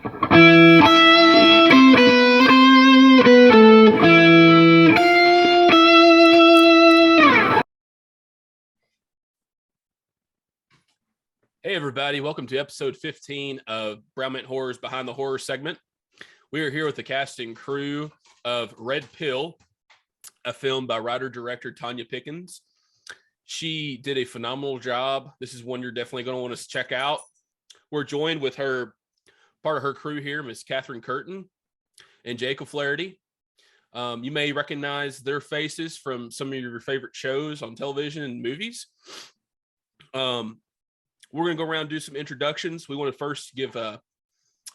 Hey everybody, welcome to episode 15 of Brown Mint Horror's Behind the Horror segment. We are here with the cast and crew of Red Pill, a film by writer-director Tonya Pinkins. She did a phenomenal job. This is one you're definitely going to want to check out. We're joined with part of her crew here, Miss Catherine Curtin and Jacob Flaherty. You may recognize their faces from some of your favorite shows on television and movies. We're going to go around and do some introductions. We want to first give a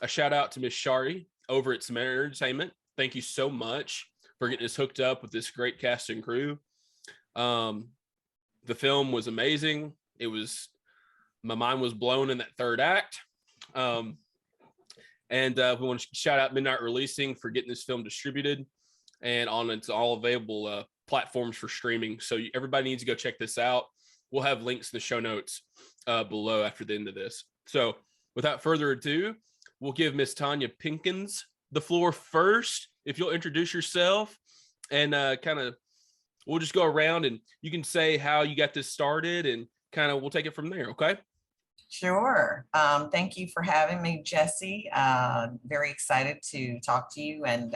shout out to Miss Shari over at Samara Entertainment. Thank you so much for getting us hooked up with this great cast and crew. The film was amazing. My mind was blown in that third act. And we want to shout out Midnight Releasing for getting this film distributed and on its all available platforms for streaming. So everybody needs to go check this out. We'll have links in the show notes below after the end of this. So without further ado, we'll give Miss Tonya Pinkins the floor first. If you'll introduce yourself and we'll just go around and you can say how you got this started and we'll take it from there. Okay. Sure. Thank you for having me, Jesse. Very excited to talk to you and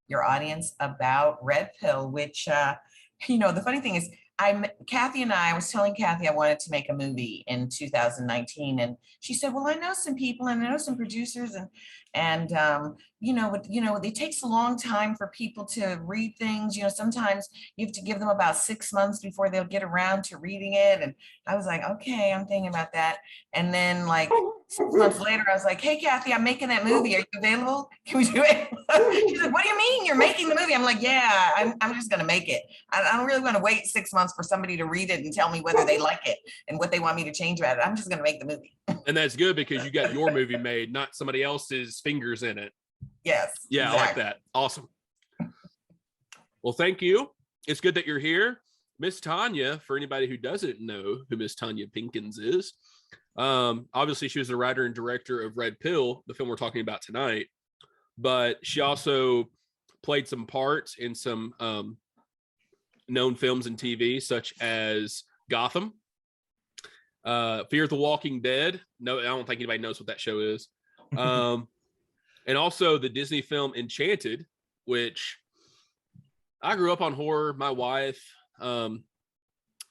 your audience about Red Pill, which, the funny thing is, Kathy and I was telling Kathy I wanted to make a movie in 2019, and she said, well, I know some people and I know some producers and it takes a long time for people to read things. Sometimes you have to give them about 6 months before they'll get around to reading it. And I was like, okay, I'm thinking about that. And then like 6 months later, I was like, hey, Kathy, I'm making that movie. Are you available? Can we do it? She's like, what do you mean you're making the movie? I'm like, yeah, I'm just going to make it. I don't really want to wait 6 months for somebody to read it and tell me whether they like it and what they want me to change about it. I'm just going to make the movie. And that's good because you got your movie made, not somebody else's fingers in it. Yes. Yeah, exactly. I like that. Awesome. Well, thank you. It's good that you're here. Miss Tonya, for anybody who doesn't know who Miss Tonya Pinkins is, obviously she was the writer and director of Red Pill, the film we're talking about tonight, but she also played some parts in some known films and TV, such as Gotham, Fear the Walking Dead. No, I don't think anybody knows what that show is. And also the Disney film Enchanted, which I grew up on horror. My wife,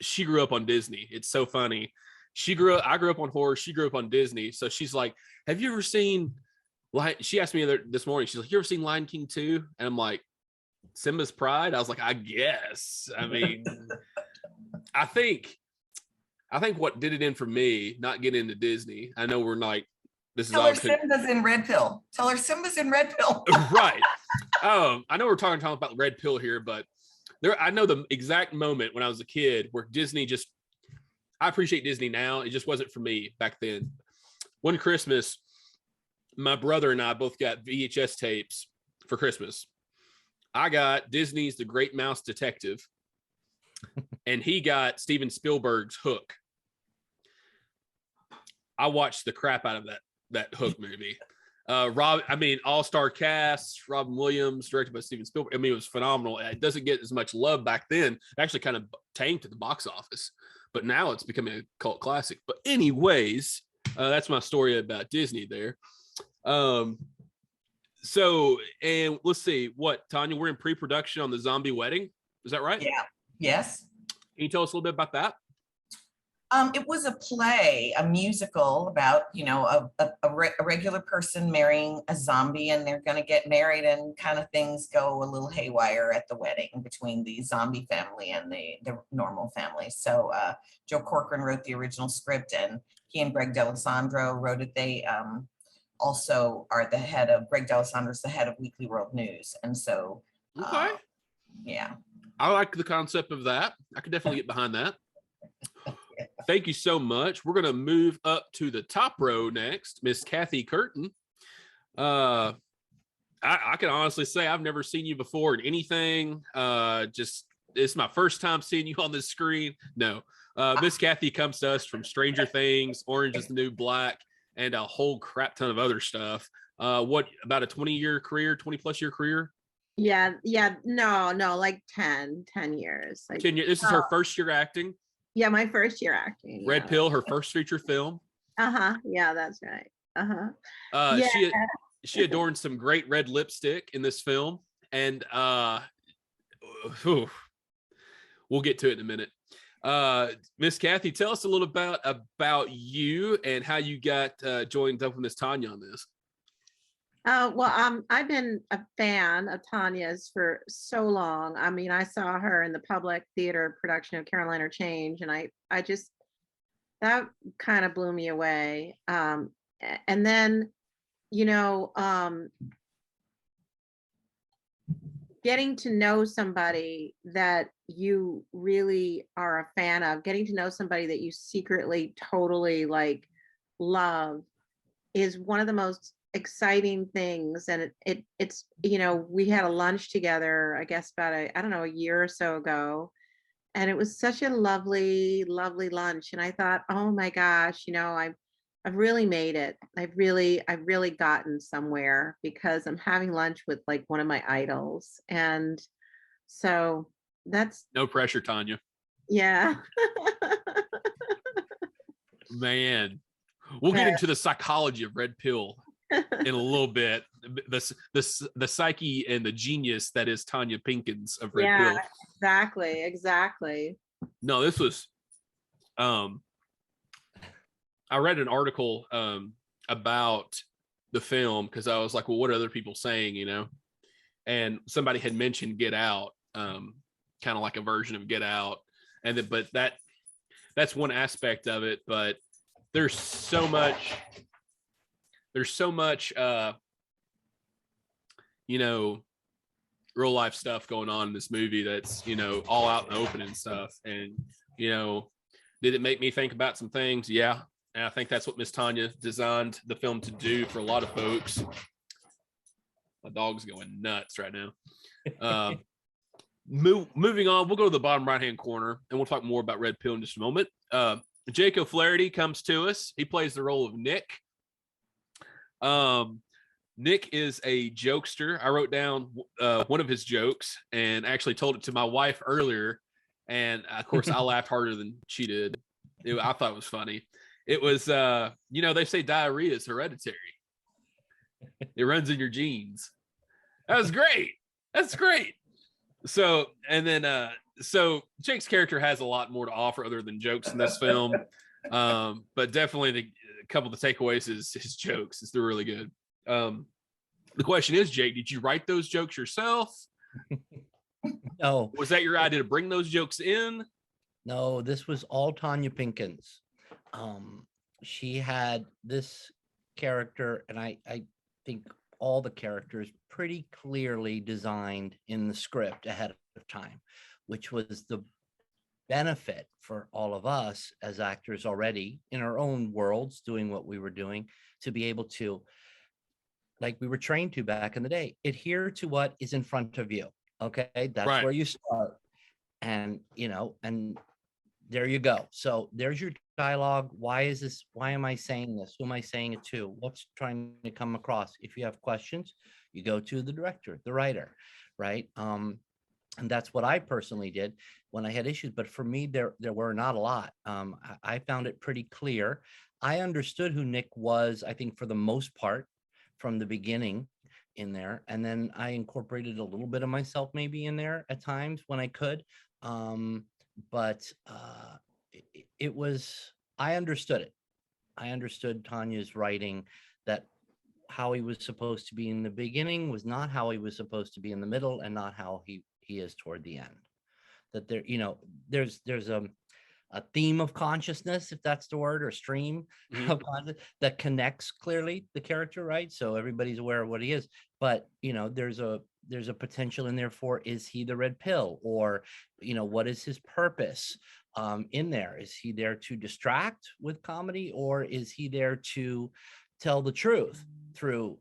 she grew up on Disney. It's so funny. I grew up on horror. She grew up on Disney. So she's like, have you ever seen, she asked me this morning, she's like, you ever seen Lion King 2? And I'm like, Simba's Pride? I was like, I guess. I mean, I think what did it in for me, not getting into Disney, I know we're like, Tell her Simba's in Red Pill. Tell her Simba's in Red Pill. Right. I know we're talking about Red Pill here, but I know the exact moment when I was a kid where Disney I appreciate Disney now. It just wasn't for me back then. One Christmas, my brother and I both got VHS tapes for Christmas. I got Disney's The Great Mouse Detective, and he got Steven Spielberg's Hook. I watched the crap out of that Hook movie. All-star cast, Robin Williams, directed by Steven Spielberg. I mean, it was phenomenal. It doesn't get as much love back then. It actually kind of tanked at the box office, but now it's becoming a cult classic. But anyways, that's my story about Disney there. So, and let's see, Tonya, we're in pre-production on The Zombie Wedding. Is that right? Yeah. Yes. Can you tell us a little bit about that? It was a play, a musical about, a regular person marrying a zombie, and they're going to get married and kind of things go a little haywire at the wedding between the zombie family and the normal family. So Joe Corcoran wrote the original script, and he and Greg D'Alessandro wrote it. They also are the head of, Greg D'Alessandro's the head of Weekly World News. And so, okay. Yeah. I like the concept of that. I could definitely get behind that. Thank you so much. We're going to move up to the top row next, Miss Kathy Curtin. I can honestly say I've never seen you before in anything. It's my first time seeing you on the screen. No, Miss Kathy comes to us from Stranger Things, Orange is the New Black, and a whole crap ton of other stuff. What, about a 20-year career, 20+ year career? Yeah, no, like 10 years. Like 10 years. This is her first year acting. Yeah, my first year acting. Red Pill, her first feature film. Yeah, that's right. Yeah. She adorned some great red lipstick in this film, and we'll get to it in a minute. Miss Kathy, tell us a little about you and how you got joined up with Miss Tonya on this. Well, I've been a fan of Tonya's for so long. I mean, I saw her in the public theater production of Carolina Change, and I just, that kind of blew me away. And then, getting to know somebody that you really are a fan of, getting to know somebody that you secretly totally like love is one of the most exciting things. And it's we had a lunch together, I guess about a year or so ago, and it was such a lovely lunch. And I thought, oh my gosh, I've really made it. I've really gotten somewhere because I'm having lunch with like one of my idols. And so that's no pressure, Tonya. Yeah. Man, we'll get into the psychology of Red Pill in a little bit. The psyche and the genius that is Tonya Pinkins of Red Pill. Exactly. No, this was I read an article about the film because I was like, well, what are other people saying, and somebody had mentioned Get Out, kind of like a version of Get Out, but that's one aspect of it, but there's so much real life stuff going on in this movie that's all out in the open and stuff. And did it make me think about some things? Yeah. And I think that's what Miss Tonya designed the film to do for a lot of folks. My dog's going nuts right now. Moving on, we'll go to the bottom right-hand corner, and we'll talk more about Red Pill in just a moment. Jacob Flaherty comes to us. He plays the role of Nick. Nick is a jokester. I wrote down one of his jokes and actually told it to my wife earlier. And of course, I laughed harder than she did. I thought it was funny. It was, they say diarrhea is hereditary. It runs in your genes. That was great. That's great. So, and then, so Jake's character has a lot more to offer other than jokes in this film. But definitely a couple of the takeaways is his jokes. They're really good. The question is, Jake, did you write those jokes yourself? No. Was that your idea to bring those jokes in? No, this was all Tonya Pinkins. She had this character, and I think all the characters pretty clearly designed in the script ahead of time, which was the benefit for all of us as actors already in our own worlds doing what we were doing, to be able to, like we were trained to back in the day, adhere to what is in front of you. Okay, that's right. Where you start, and and there you go. So there's your dialogue. Why is this? Why am I saying this? Who am I saying it to? What's trying to come across? If you have questions, you go to the director, the writer, right? And that's what I personally did when I had issues. But for me, there were not a lot. I found it pretty clear. I understood who Nick was, I think, for the most part, from the beginning in there. And then I incorporated a little bit of myself maybe in there at times when I could. But it was, I understood it. I understood Tonya's writing, that how he was supposed to be in the beginning was not how he was supposed to be in the middle, and not how he is toward the end. That there, there's a theme of consciousness, if that's the word, or stream of consciousness that connects clearly the character, right? So everybody's aware of what he is, but there's a potential in there for, is he the red pill, or what is his purpose in there? Is he there to distract with comedy, or is he there to tell the truth through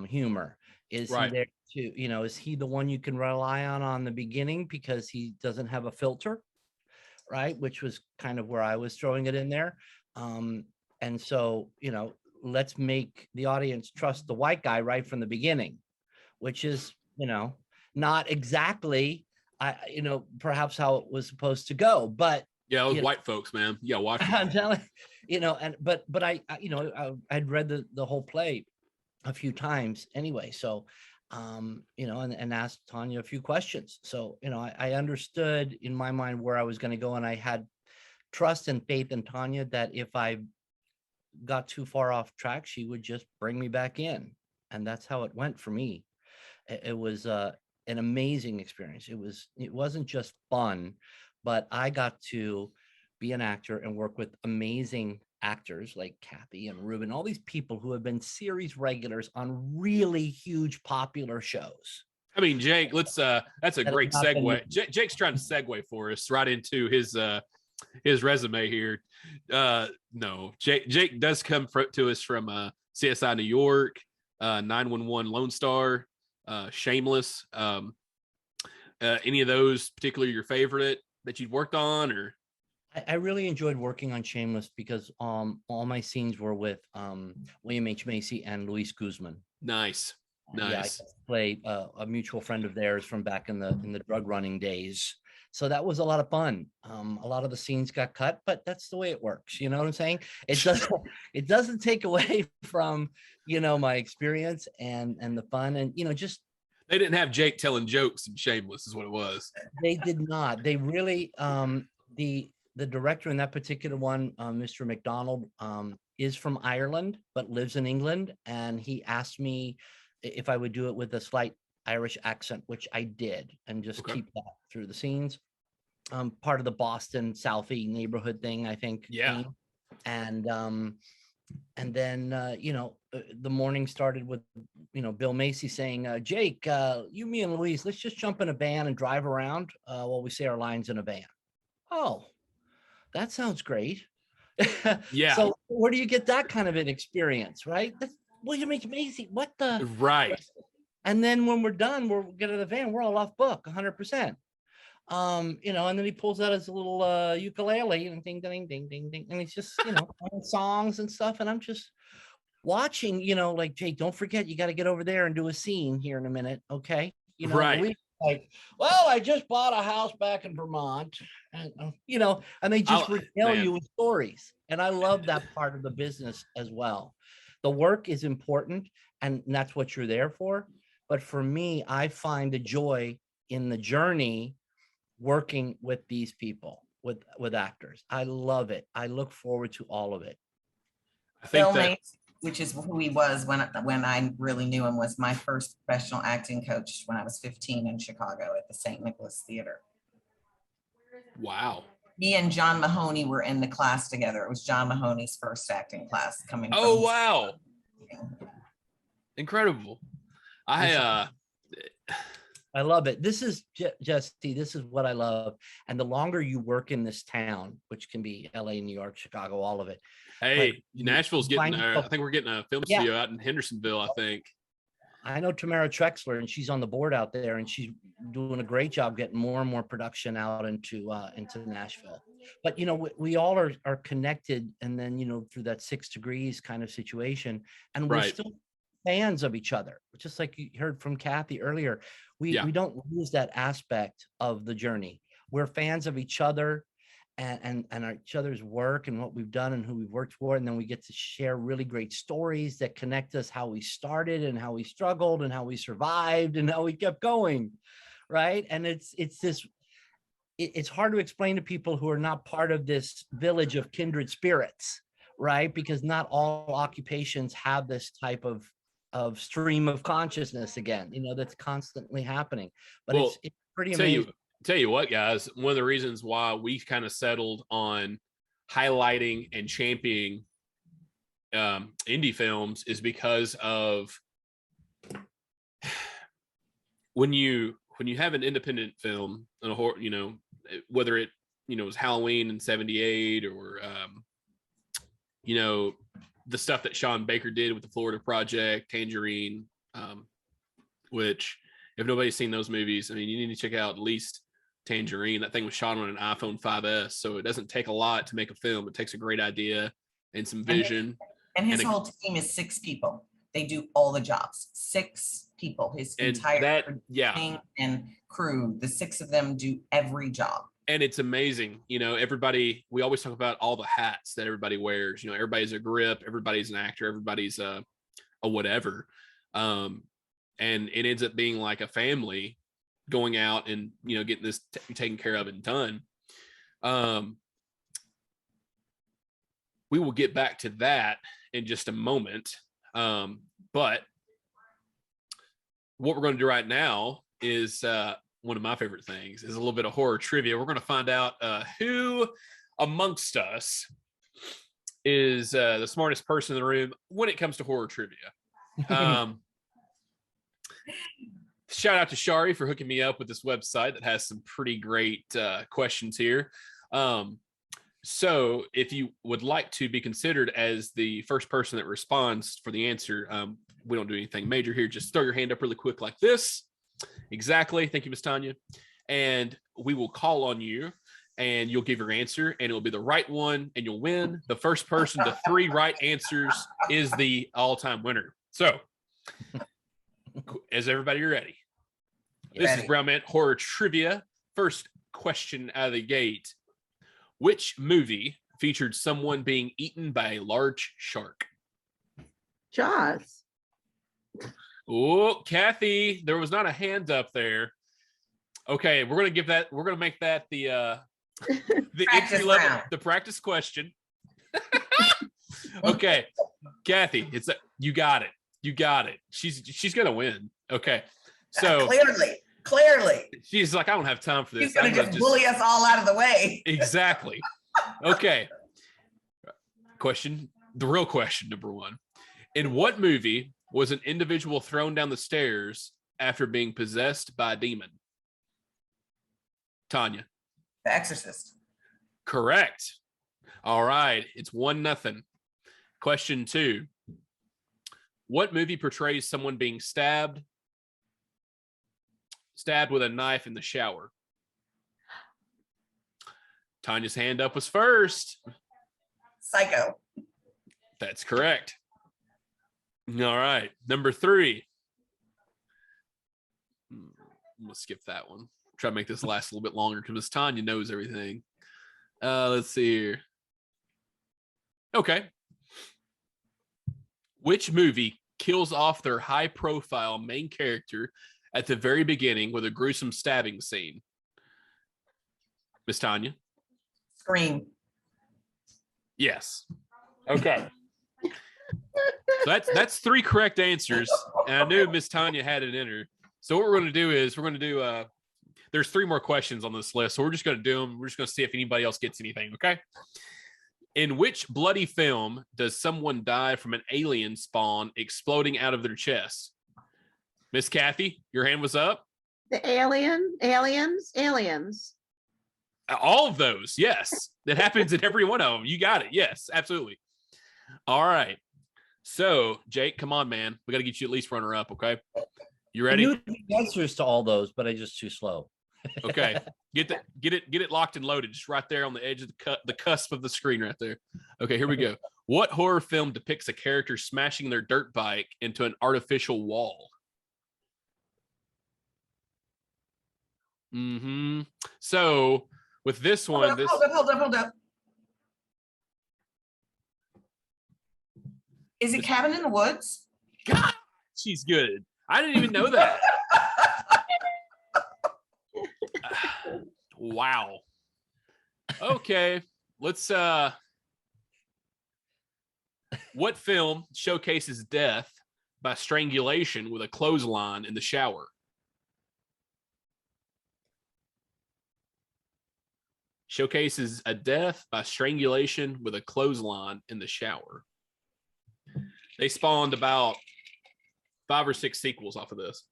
humor? Is he there to, is he the one you can rely on the beginning because he doesn't have a filter, right? Which was kind of where I was throwing it in there. And so, let's make the audience trust the white guy right from the beginning, which is, not exactly, perhaps how it was supposed to go, but yeah, those white folks, man. Yeah, watch it. I'm telling but I'd read the whole play a few times anyway, so and asked Tonya a few questions, so I understood in my mind where I was going to go, and I had trust and faith in Tonya that if I got too far off track, she would just bring me back in, and that's how it went for me. It was an amazing experience. It wasn't just fun, but I got to be an actor and work with amazing actors like Kathy and Ruben, all these people who have been series regulars on really huge popular shows. I mean, Jake, that's a great segue. Jake's trying to segue for us right into his resume here. No, Jake does come to us from CSI New York, 911 Lone Star, Shameless. Any of those particularly your favorite that you'd worked on? Or I really enjoyed working on Shameless because all my scenes were with William H. Macy and Luis Guzman. Nice. Yeah, I played a mutual friend of theirs from back in the drug running days. So that was a lot of fun. A lot of the scenes got cut, but that's the way it works. You know what I'm saying? It doesn't take away from, my experience and the fun, and just. They didn't have Jake telling jokes in Shameless is what it was. They did not. They really, the director in that particular one, Mr. McDonald, is from Ireland, but lives in England. And he asked me if I would do it with a slight Irish accent, which I did, and just keep that through the scenes. Part of the Boston Southie neighborhood thing, I think. Yeah. And then, the morning started with, Bill Macy saying, Jake, you, me, and Louise, let's just jump in a van and drive around while we say our lines in a van. Oh, that sounds great. Yeah. So where do you get that kind of an experience, right? That's William H. Macy. What the? Right. And then when we're done, we're getting the van, we're all off book 100%. And then he pulls out his little ukulele and ding, ding, ding, ding, ding. And he's just, playing songs and stuff. And I'm just watching, like, Jake, don't forget, you got to get over there and do a scene here in a minute. Okay. Right. Like, well, I just bought a house back in Vermont, and and they just regale you with stories. And I love that part of the business as well. The work is important, and that's what you're there for. But for me, I find the joy in the journey working with these people, with actors. I love it. I look forward to all of it. I think Macy, which is who he was when I really knew him, was my first professional acting coach when I was 15 in Chicago at the St. Nicholas Theater. Wow. He and John Mahoney were in the class together. It was John Mahoney's first acting class coming. Oh, wow. Incredible. I love it. This is Jesse. This is what I love. And the longer you work in this town, which can be LA, New York, Chicago, all of it. Hey, Nashville's getting, I think we're getting a film studio out in Hendersonville, I think. I know Tamara Trexler, and she's on the board out there, and she's doing a great job getting more and more production out into Nashville. But, we all are connected, and then, through that 6 degrees kind of situation, and we're still fans of each other, just like you heard from Kathy earlier. We don't lose that aspect of the journey. We're fans of each other and each other's work and what we've done and who we've worked for. And then we get to share really great stories that connect us, how we started and how we struggled and how we survived and how we kept going. Right. And it's hard to explain to people who are not part of this village of kindred spirits, right? Because not all occupations have this type of stream of consciousness again, that's constantly happening. But it's pretty amazing. Tell you what, guys, one of the reasons why we kind of settled on highlighting and championing indie films is because of when you have an independent film and a horror, whether it was Halloween in '78 or the stuff that Sean Baker did with the Florida Project, Tangerine, which if nobody's seen those movies, I mean, you need to check out at least Tangerine. That thing was shot on an iPhone 5S, so it doesn't take a lot to make a film. It takes a great idea and some vision. And his And whole team is 6 people. They do all the jobs. 6 people, his entire thing and crew. The 6 of them do every job. And it's amazing. You know, everybody, we always talk about all the hats that everybody wears. You know, everybody's a grip, everybody's an actor, everybody's a whatever. And it ends up being like a family going out and, you know, getting this taken care of and done. We will get back to that in just a moment. But what we're going to do right now is one of my favorite things is a little bit of horror trivia. We're going to find out who amongst us is the smartest person in the room when it comes to horror trivia. Shout out to Shari for hooking me up with this website that has some pretty great questions here. So if you would like to be considered as the first person that responds for the answer, we don't do anything major here. Just throw your hand up really quick like this. Exactly. Thank you, Miss Tonya. And we will call on you and you'll give your answer and it'll be the right one and you'll win. The first person to 3 right answers is the all-time winner. So is everybody ready? This is Brown Man Horror Trivia. First question out of the gate. Which movie featured someone being eaten by a large shark? Jaws. Oh, Kathy, there was not a hand up there. Okay, we're gonna make that the entry level, the practice question. Okay, Kathy, you got it. She's gonna win. Okay, so clearly, she's like, I don't have time for this. She's gonna just bully us all out of the way. Exactly. Okay. The real question, number 1. In what movie was an individual thrown down the stairs after being possessed by a demon? Tonya. The Exorcist. Correct. All right. It's 1-0. Question 2. What movie portrays someone being stabbed with a knife in the shower? Tanya's hand up was first. Psycho. That's correct. All right. Number 3. I'm going to skip that one. Try to make this last a little bit longer because Tanya knows everything. Let's see here. Okay. Which movie kills off their high-profile main character at the very beginning with a gruesome stabbing scene? Miss Tonya? Scream. Yes. Okay. So that's 3 correct answers, and I knew Miss Tonya had it in her. So what we're going to do is there's 3 more questions on this list, so we're just going to do them. We're just going to see if anybody else gets anything. Okay. In which bloody film does someone die from an alien spawn exploding out of their chest? Miss Kathy, your hand was up. The aliens. All of those, yes. That happens in every one of them. You got it. Yes, absolutely. All right. So, Jake, come on, man. We got to get you at least runner up, okay? You ready? I knew the answers to all those, but I just too slow. Okay. Get it locked and loaded, just right there on the edge of the cusp of the screen right there. Okay, here we go. What horror film depicts a character smashing their dirt bike into an artificial wall? So with this one, hold up. Is it Cabin in the Woods? God, she's good. I didn't even know that. Wow. Okay, let's what film showcases death by strangulation with a clothesline in the shower? Showcases a death by strangulation with a clothesline in the shower. They spawned about 5 or 6 sequels off of this.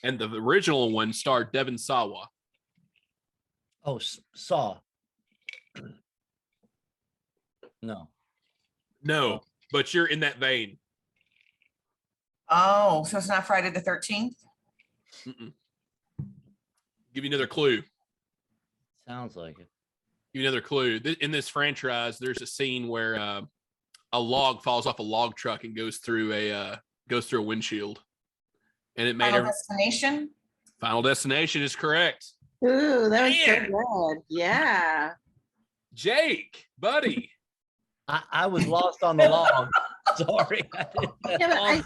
And the original one starred Devon Sawa. Oh, Saw. No, but you're in that vein. Oh, so it's not Friday the 13th? Give you another clue. Sounds like it. Give you another clue. In this franchise, there's a scene where a log falls off a log truck and goes through a windshield, and it made Final Destination. Final Destination is correct. Ooh, that was so Man. good. Yeah. Jake, buddy. I was lost on the log. Sorry. Yeah, but I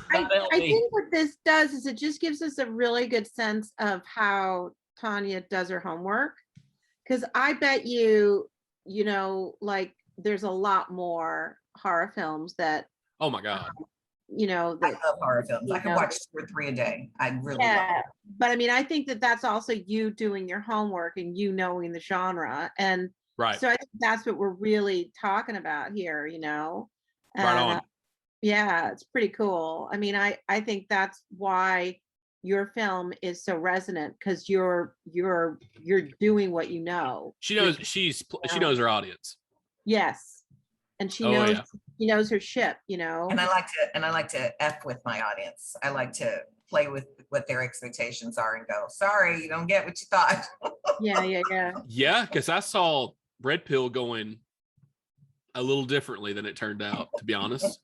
think what this does is it just gives us a really good sense of how Tonya does her homework. Because I bet you know, like there's a lot more horror films that, Oh my God. you know, I that, love horror films. I can know. watch 2 or 3 a day. I really love yeah. it. But I mean, I think that that's also you doing your homework and you knowing the genre. And Right. so I think that's what we're really talking about here, you know? Right And, on. yeah, it's pretty cool. I mean, I think that's why your film is so resonant, because you're doing what you know. She knows she knows her audience. Yes. And she Oh, knows yeah. she knows her ship, you know. And I like to F with my audience. I like to play with what their expectations are and go, sorry, you don't get what you thought. Yeah. Yeah, because I saw Red Pill going a little differently than it turned out, to be honest.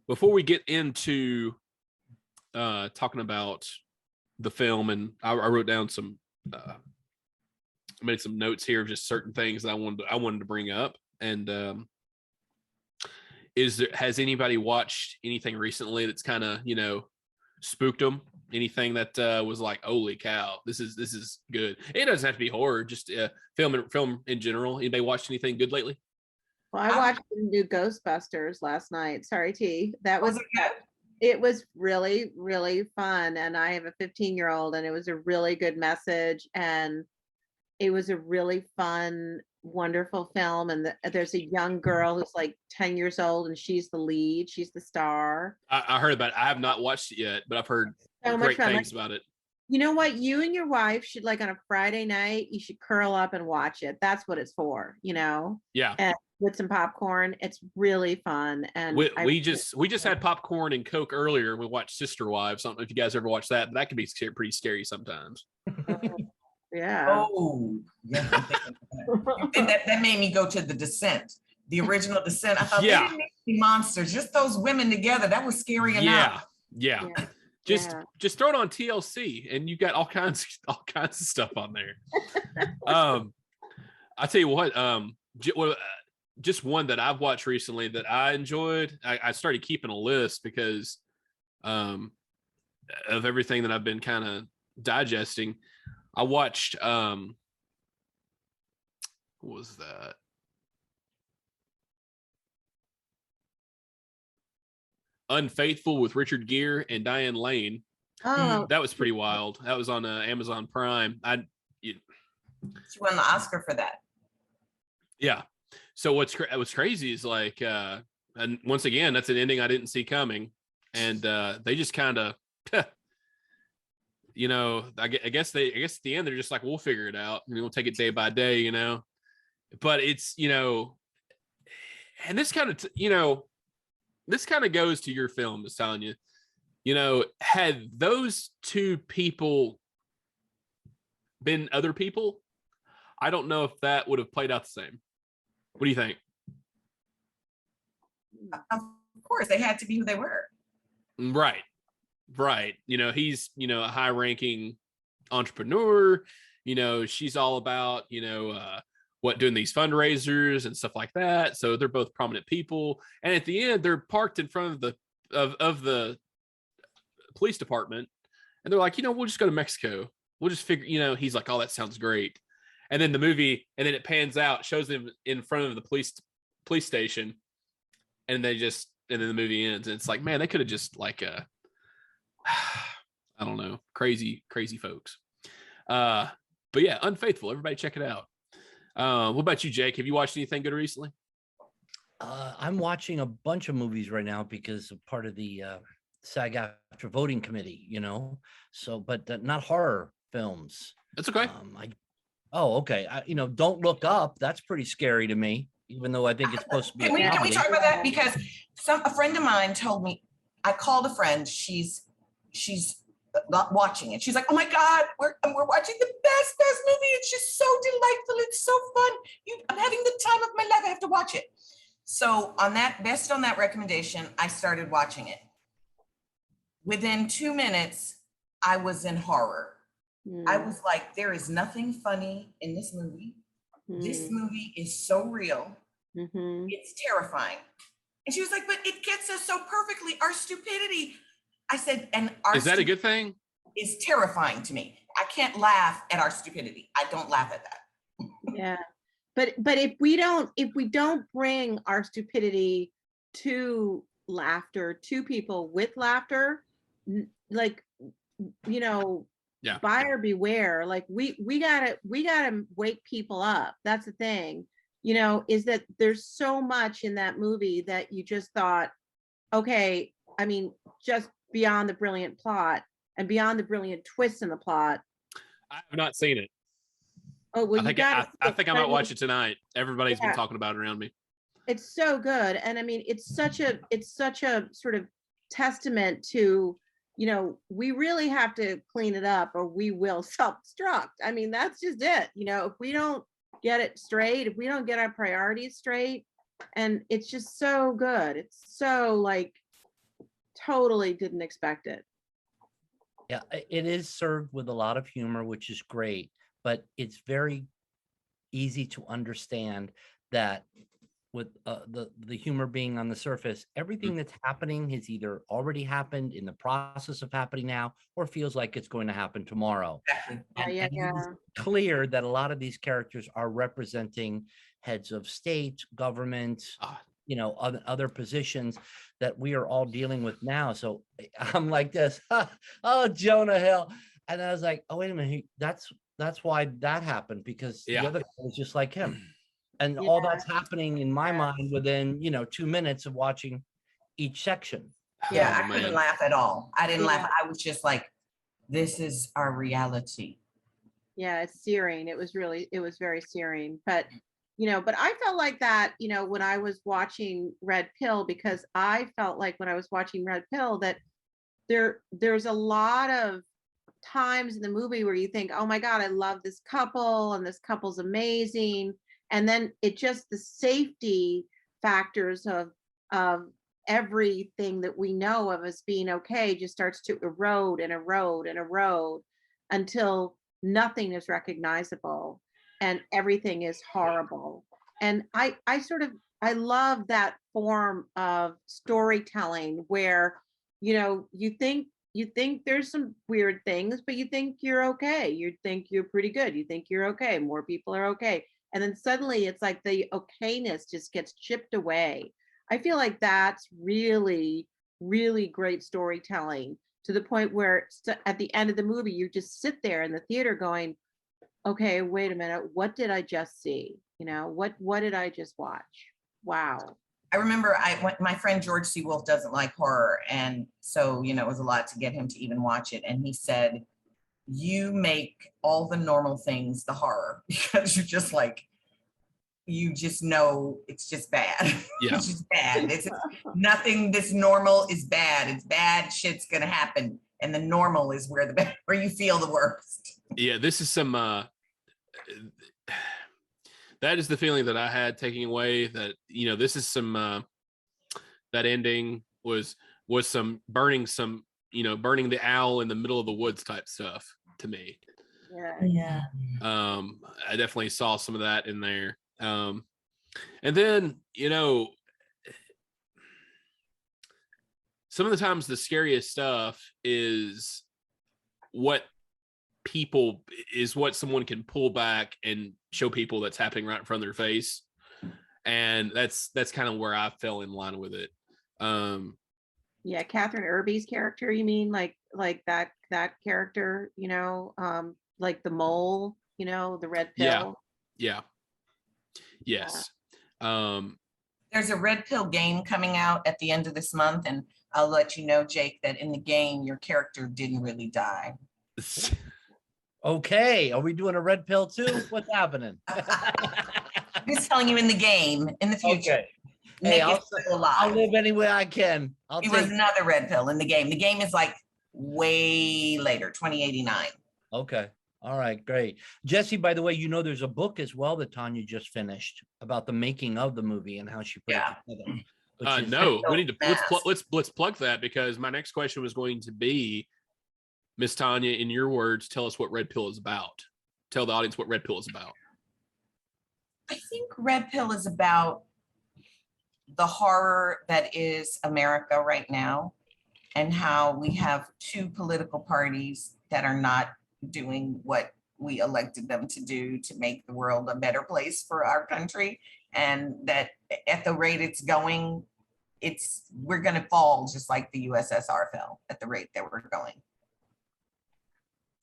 Before we get into talking about the film, and I wrote down some I made some notes here of just certain things that I wanted to bring up. And has anybody watched anything recently that's kind of, you know, spooked them? Anything that was like, holy cow, this is good. It doesn't have to be horror, just film in general. Anybody watched anything good lately? Well, I watched the new Ghostbusters last night. Sorry, T. That was it good? It was really, really fun. And I have a 15-year-old, and it was a really good message. And it was a really fun, wonderful film. And there's a young girl who's like 10 years old, and she's the lead. She's the star. I heard about it. I have not watched it yet, but I've heard So much great fun. things about it. You know what? You and your wife should, like, on a Friday night, you should curl up and watch it. That's what it's for, you know? Yeah. And with some popcorn. It's really fun. And We just had popcorn and Coke earlier. We watched Sister Wives. I don't know if you guys ever watched that, but that can be pretty scary sometimes. Yeah. Oh, yeah. And that made me go to The Descent, the original Descent. I thought they didn't need to be monsters, just those women together. That was scary enough. Yeah. Just throw it on TLC, and you got all kinds of stuff on there. I tell you what, just one that I've watched recently that I enjoyed. I started keeping a list because of everything that I've been kind of digesting. I watched what was that? Unfaithful with Richard Gere and Diane Lane. Oh, That was pretty wild. That was on Amazon Prime. She won the Oscar for that. Yeah. So what's crazy is like, and once again, that's an ending I didn't see coming, and they just kind of, you know, I guess at the end they're just like, we'll figure it out, and we'll take it day by day, you know. But it's, you know, and this kind of, you know, this kind of goes to your film, is telling you, you know, had those two people been other people, I don't know if that would have played out the same. What do you think? Of course, they had to be who they were. Right. You know, he's, you know, a high-ranking entrepreneur. You know, she's all about, you know, doing these fundraisers and stuff like that. So they're both prominent people. And at the end, they're parked in front of the police department, and they're like, you know, we'll just go to Mexico. We'll just figure, you know, he's like, oh, that sounds great. And then the movie, and then it pans out, shows them in front of the police station, and then the movie ends. And it's like, man, they could have just like, I don't know, crazy folks. But yeah, Unfaithful. Everybody check it out. What about you, Jake? Have you watched anything good recently? I'm watching a bunch of movies right now because of part of the SAG-AFTRA voting committee, you know. So, but not horror films. That's okay. Okay. You know, Don't Look Up. That's pretty scary to me, even though I think it's supposed to be. Can we talk about that? Because a friend of mine told me, I called a friend. She's watching it. She's like, oh my God, we're watching the best movie. It's just so delightful. It's so fun. I'm having the time of my life. I have to watch it. So on that recommendation, I started watching it. Within 2 minutes, I was in horror. I was like, there is nothing funny in this movie. This movie is so real. It's terrifying. And she was like, but it gets us so perfectly. Our stupidity. I said, and is that a good thing? Is terrifying to me. I can't laugh at our stupidity. I don't laugh at that. Yeah. But if we don't bring our stupidity to laughter, to people with laughter, like, you know, buyer beware. Like we gotta wake people up. That's the thing, you know, is that there's so much in that movie that you just thought, okay, I mean, just beyond the brilliant plot and beyond the brilliant twists in the plot. I have not seen it. Oh, well, I think I might watch it tonight. Everybody's been talking about it around me. It's so good. And I mean, it's such a sort of testament to, you know, we really have to clean it up or we will self-destruct. I mean, that's just it. You know, if we don't get it straight, if we don't get our priorities straight, and it's just so good. It's so like, totally didn't expect it. Yeah, it is served with a lot of humor, which is great, but it's very easy to understand that with the humor being on the surface, everything that's happening has either already happened, in the process of happening now, or feels like it's going to happen tomorrow. And it's clear that a lot of these characters are representing heads of state, government, you know, other positions that we are all dealing with now. So I'm like this, oh, Jonah Hill. And I was like, oh, wait a minute, that's why that happened, because the other guy was just like him. And all that's happening in my mind within, you know, 2 minutes of watching each section. Yeah, I couldn't laugh at all. I didn't laugh. I was just like, this is our reality. Yeah, it's searing. It was very searing. But, you know, but I felt like that, you know, when I was watching Red Pill, because I felt like when I was watching Red Pill that there's a lot of times in the movie where you think, oh my God, I love this couple and this couple's amazing. And then it just, the safety factors of everything that we know of as being okay just starts to erode and erode and erode until nothing is recognizable and everything is horrible. And I love that form of storytelling where, you know, you think there's some weird things, but you think you're okay. You think you're pretty good. You think you're okay. More people are okay. And then suddenly it's like the okayness just gets chipped away. I feel like that's really, really great storytelling, to the point where at the end of the movie, you just sit there in the theater going, okay, wait a minute. What did I just see? You know, what did I just watch? Wow. I remember my friend George C. Wolfe doesn't like horror. And so, you know, it was a lot to get him to even watch it. And he said, you make all the normal things the horror, because you're just like, you just know it's just bad. Yeah. It's just bad. It's nothing. This normal is bad. It's bad. Shit's gonna happen, and the normal is where you feel the worst. Yeah, this is some. That is the feeling that I had taking away. That, you know, this is some. That ending was some burning the owl in the middle of the woods type stuff to me. Yeah. I definitely saw some of that in there. And then, you know, some of the times the scariest stuff is what someone can pull back and show people that's happening right in front of their face. And that's kind of where I fell in line with it. Yeah, Catherine Irby's character, you mean, like that character, you know, like the mole, you know, the red pill. Yeah. Yes. There's a Red Pill game coming out at the end of this month, and I'll let you know, Jake, that in the game your character didn't really die. Okay, are we doing a red pill too? What's happening? I'm just telling you, in the game, in the future. Okay. Hey, Nick is still alive. I'll live any way I can. It was another red pill in the game. The game is like way later, 2089. Okay. All right, great. Jesse, by the way, you know, there's a book as well that Tonya just finished about the making of the movie and how she put Yeah. it together. Which is No, we need to Mask. let's plug that, because my next question was going to be, Miss Tonya, in your words, tell us what Red Pill is about. Tell the audience what Red Pill is about. I think Red Pill is about the horror that is America right now, and how we have two political parties that are not doing what we elected them to do to make the world a better place for our country. And that at the rate it's going, we're going to fall just like the USSR fell at the rate that we're going.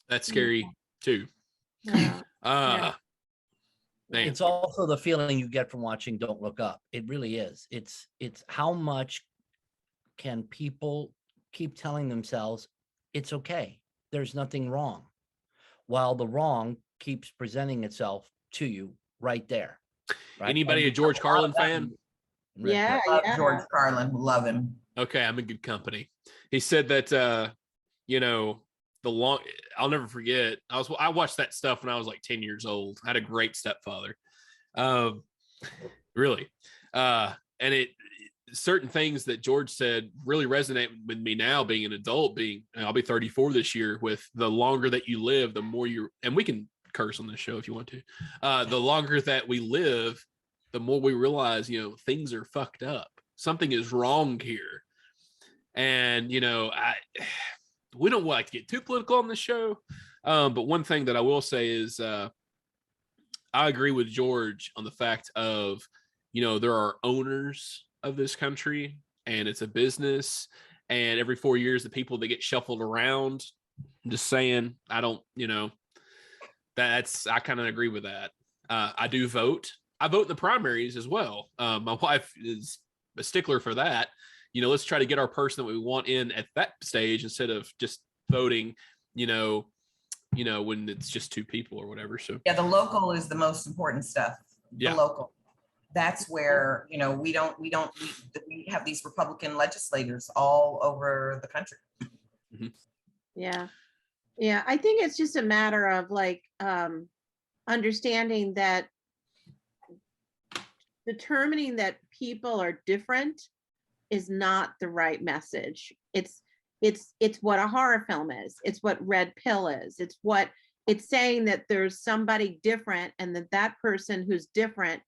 That's scary too. Yeah. Man. It's also the feeling you get from watching Don't Look Up. It really is. It's how much can people keep telling themselves it's okay, there's nothing wrong, while the wrong keeps presenting itself to you right there. Right? Anybody a George Carlin fan? Yeah, Love yeah. George Carlin, love him. Okay, I'm in good company. He said that you know, I'll never forget. I watched that stuff when I was like 10 years old. I had a great stepfather. Really. And certain things that George said really resonate with me now, being an adult, I'll be 34 this year, with the longer that you live, the more and we can curse on this show if you want to, the longer that we live, the more we realize, you know, things are fucked up. Something is wrong here. And, you know, we don't like to get too political on this show. But one thing that I will say is I agree with George on the fact of, you know, there are owners of this country and it's a business, and every 4 years the people that get shuffled around. I'm just saying, I don't, you know, I kind of agree with that. I do vote. I vote in the primaries as well. My wife is a stickler for that. You know, let's try to get our person that we want in at that stage instead of just voting, you know, when it's just two people or whatever. So Yeah, the local is the most important stuff. The Yeah. local. That's where, you know, we have these Republican legislators all over the country. Yeah. Yeah. I think it's just a matter of like understanding that determining that people are different is not the right message. It's what a horror film is. It's what Red Pill is. It's saying that there's somebody different, and that person who's different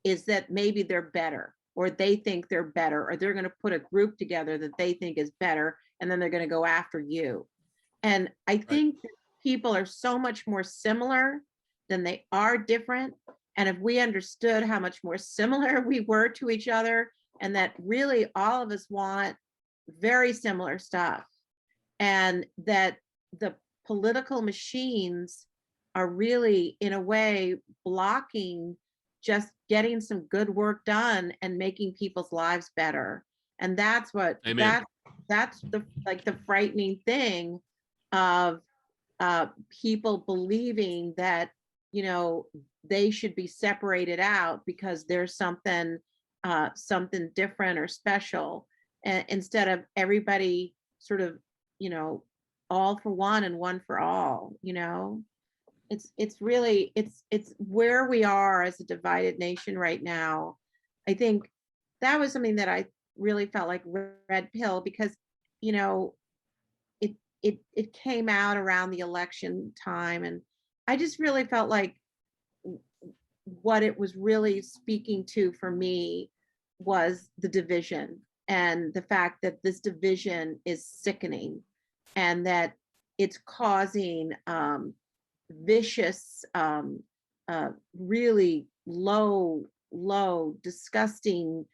is that maybe they're better, or they think they're better, or they're going to put a group together that they think is better, and then they're going to go after you. And I think people are so much more similar than they are different. And if we understood how much more similar we were to each other, and that really all of us want very similar stuff, and that the political machines are really, in a way, blocking just getting some good work done and making people's lives better. And that's what that's the frightening thing of people believing that, you know, they should be separated out because there's something different or special, instead of everybody sort of, you know, all for one and one for all. You know, it's really where we are as a divided nation right now. I think that was something that I really felt like Red Pill, because, you know, it came out around the election time, and I just really felt like what it was really speaking to for me was the division, and the fact that this division is sickening, and that it's causing vicious, really low, disgusting,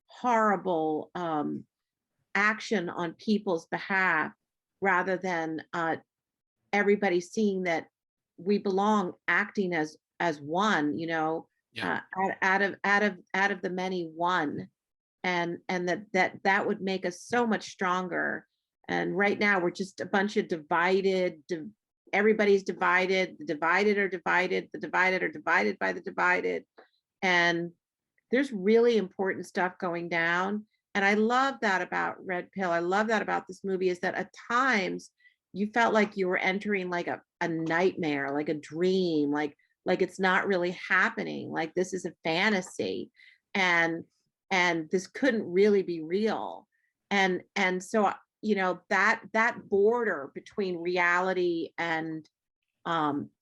horrible action on people's behalf, rather than everybody seeing that we belong, acting as one, you know, out of the many, one, and that would make us so much stronger. And right now we're just a bunch of divided. Everybody's divided. The divided are divided. The divided are divided by the divided. And there's really important stuff going down. And I love that about Red Pill. I love that about this movie, is that at times you felt like you were entering like a nightmare, like a dream, like it's not really happening, like this is a fantasy, and this couldn't really be real. And so, you know, that border between reality and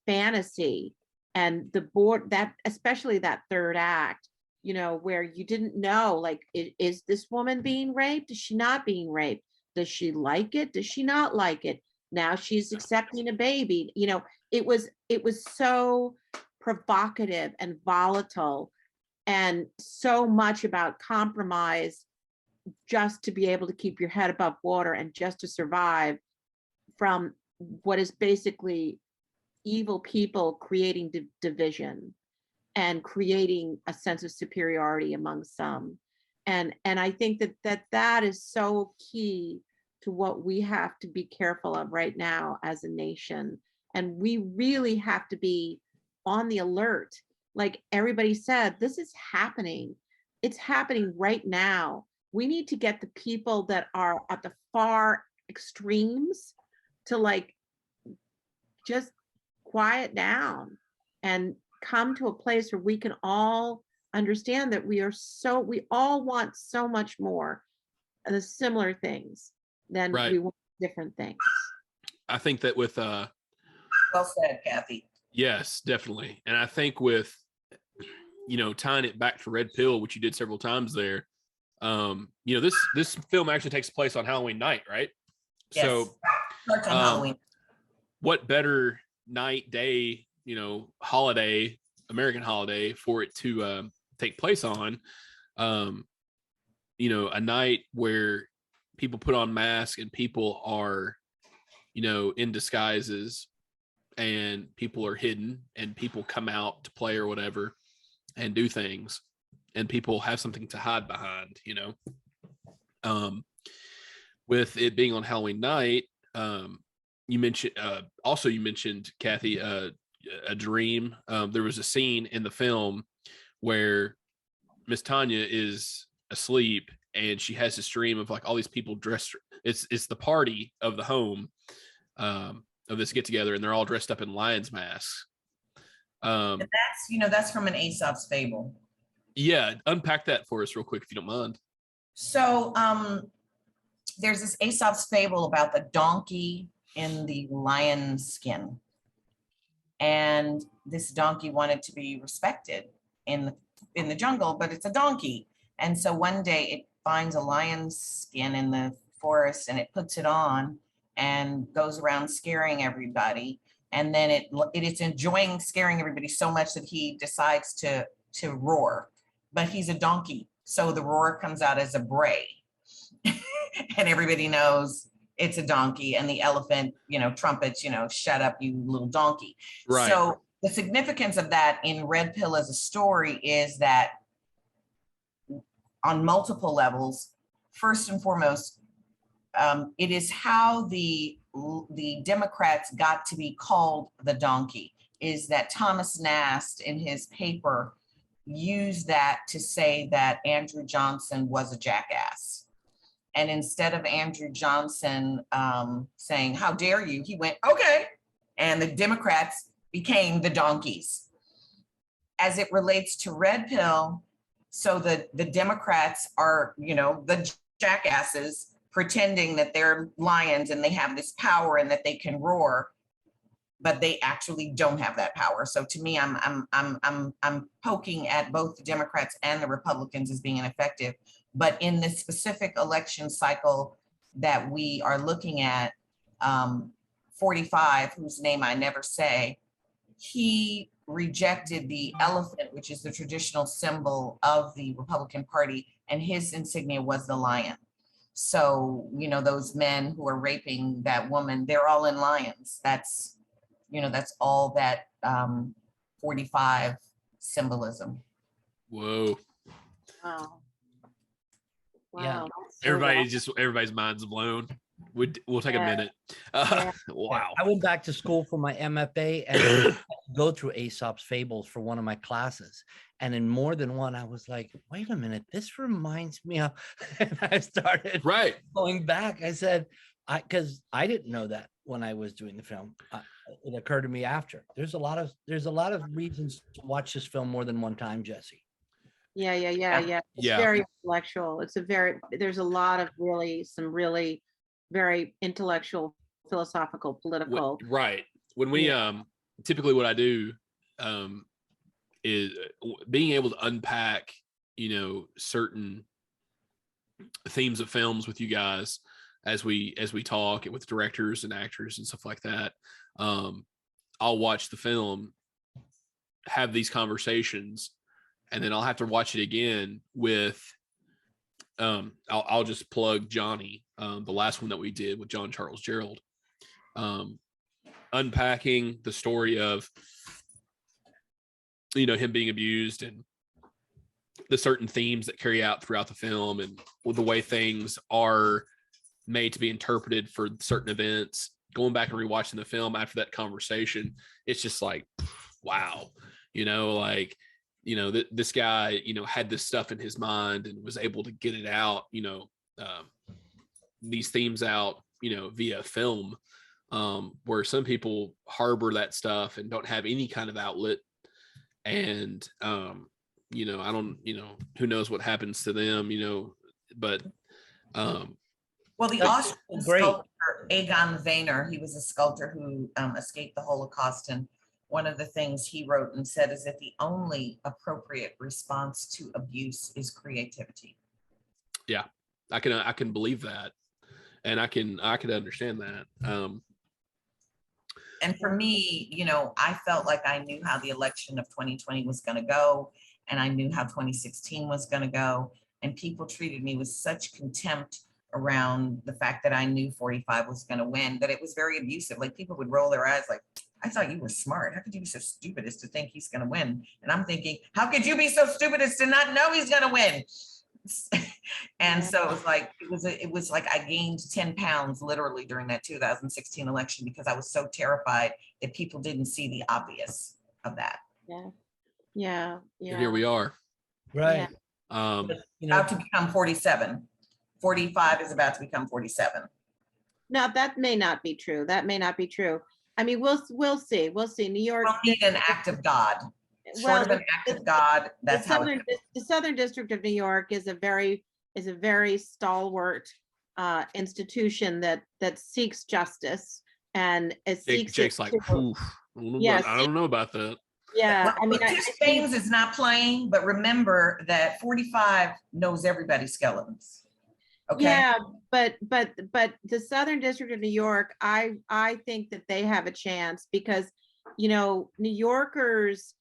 fantasy, and the board, that especially that third act, you know, where you didn't know, like, is this woman being raped? Is she not being raped? Does she like it? Does she not like it? Now she's accepting a baby. You know, it was so provocative and volatile, and so much about compromise, just to be able to keep your head above water and just to survive from what is basically evil people creating division and creating a sense of superiority among some. And I think that is so key to what we have to be careful of right now as a nation. And we really have to be on the alert. Like everybody said, this is happening. It's happening right now. We need to get the people that are at the far extremes to like just quiet down and come to a place where we can all understand that we all want so much more of the similar things than we want different things. I think that with well said, Kathy. yes, definitely. And I think with, you know, tying it back to Red Pill, which you did several times there, you know, this film actually takes place on Halloween night, right? Yes. So starts on Halloween. What better night, day, you know, holiday, American holiday for it to take place on, you know, a night where people put on masks and people are, you know, in disguises, and people are hidden, and people come out to play or whatever and do things, and people have something to hide behind, you know. With it being on Halloween night, you mentioned Kathy, a dream. There was a scene in the film where Miss Tonya is asleep and she has this dream of like all these people dressed. It's the party of the home, of this get together, and they're all dressed up in lions masks. And that's, you know, that's from an Aesop's fable. Yeah, unpack that for us real quick if you don't mind. So there's this Aesop's fable about the donkey in the lion skin, and this donkey wanted to be respected in the jungle, but it's a donkey. And so one day it finds a lion's skin in the forest, and it puts it on and goes around scaring everybody. And then it's enjoying scaring everybody so much that he decides to roar, but he's a donkey, so the roar comes out as a bray. And everybody knows it's a donkey, and the elephant, you know, trumpets, you know, shut up, you little donkey. Right. So the significance of that in Red Pill as a story is that on multiple levels, first and foremost, it is how the Democrats got to be called the donkey, is that Thomas Nast in his paper used that to say that Andrew Johnson was a jackass. And instead of Andrew Johnson saying, how dare you, he went, okay. And the Democrats became the donkeys. As it relates to Red Pill, so the Democrats are, you know, the jackasses pretending that they're lions and they have this power and that they can roar, but they actually don't have that power. So to me, I'm poking at both the Democrats and the Republicans as being ineffective. But in this specific election cycle that we are looking at, 45, whose name I never say, he rejected the elephant, which is the traditional symbol of the Republican Party, and his insignia was the lion. So, you know, those men who are raping that woman, they're all in lions. That's, you know, that's all that 45 symbolism. Whoa. Wow. Yeah. Wow. Everybody's mind's blown. We'll take a minute. Yeah. Wow. I went back to school for my MFA and I had to go through Aesop's Fables for one of my classes. And in more than one, I was like, wait a minute, this reminds me of, and I started going back. I said, because I didn't know that when I was doing the film. It occurred to me after. There's a lot of reasons to watch this film more than one time, Jesse. Yeah. It's very intellectual. There's a lot of some really very intellectual, philosophical, political. Right. When we typically what I do is being able to unpack, certain themes of films with you guys as we talk and with directors and actors and stuff like that. I'll watch the film, have these conversations, and then I'll have to watch it again with I'll just plug Johnny, the last one that we did with John Charles Gerald, unpacking the story of him being abused and the certain themes that carry out throughout the film and the way things are made to be interpreted for certain events. Going back and rewatching the film after that conversation, it's just like, wow, this guy, had this stuff in his mind and was able to get it out, these themes out, via film, where some people harbor that stuff and don't have any kind of outlet. And, I don't, who knows what happens to them, but, well, the Austrian sculptor Egon Wehner, he was a sculptor who escaped the Holocaust, and one of the things he wrote and said is that the only appropriate response to abuse is creativity. Yeah, I can believe that, and I can understand that. And for me, I felt like I knew how the election of 2020 was going to go, and I knew how 2016 was going to go, and people treated me with such contempt around the fact that I knew 45 was going to win, that it was very abusive. Like, people would roll their eyes like, I thought you were smart. How could you be so stupid as to think he's going to win? And I'm thinking, how could you be so stupid as to not know he's going to win? And so it was like I gained 10 pounds literally during that 2016 election because I was so terrified that people didn't see the obvious of that. Yeah. And here we are. Right. Yeah. About to become 47. 45 is about to become 47. No, that may not be true. I mean, we'll see. New York. We'll need an act of God. Short of an act of God. That's the Southern District of New York is a very stalwart institution that seeks justice and Jake's like, yes, I don't know about that. Yeah, well, I mean, Spain's is not playing, but remember that 45 knows everybody's skeletons. Okay. Yeah, but the Southern District of New York, I think that they have a chance because, New Yorkers,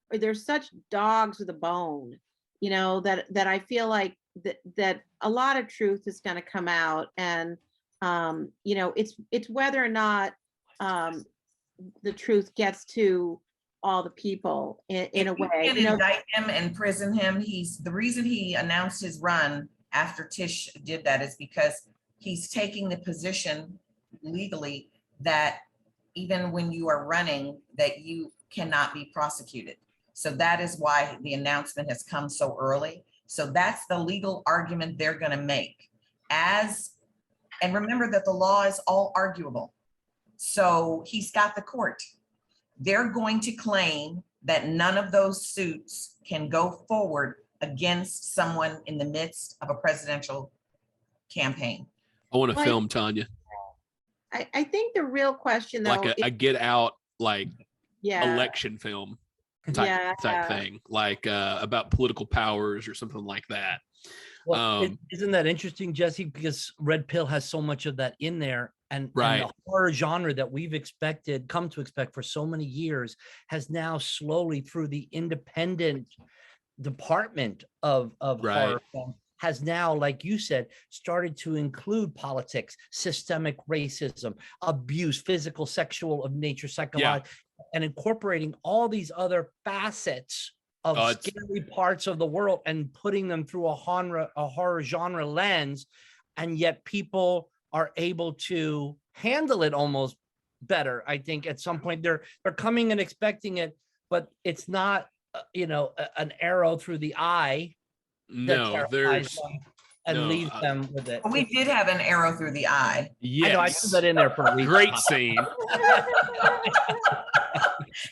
they're such dogs with a bone, that I feel like that a lot of truth is going to come out, and it's whether or not the truth gets to all the people in a way. You can indict him and prison him. The reason he announced his run after Tish did that is because he's taking the position legally that even when you are running, that you cannot be prosecuted. So that is why the announcement has come so early. So that's the legal argument they're going to make. And remember that the law is all arguable. So he's got the court. They're going to claim that none of those suits can go forward against someone in the midst of a presidential campaign. I want to film Tonya. I think the real question, though, like a get out, election film type thing, about political powers or something like that. Well, isn't that interesting, Jesse? Because Red Pill has so much of that in there, and the horror genre that we've come to expect for so many years has now slowly, through the independent department of horror film, has now, like you said, started to include politics, systemic racism, abuse, physical, sexual of nature, psychological, and incorporating all these other facets of scary parts of the world and putting them through a horror genre lens. And yet people are able to handle it almost better. I think at some point they're coming and expecting it, but it's not, an arrow through the eye that No, terrifies there's them and no. leaves them with it. We did have an arrow through the eye. I know I Yes, put that in there for a reason. great scene.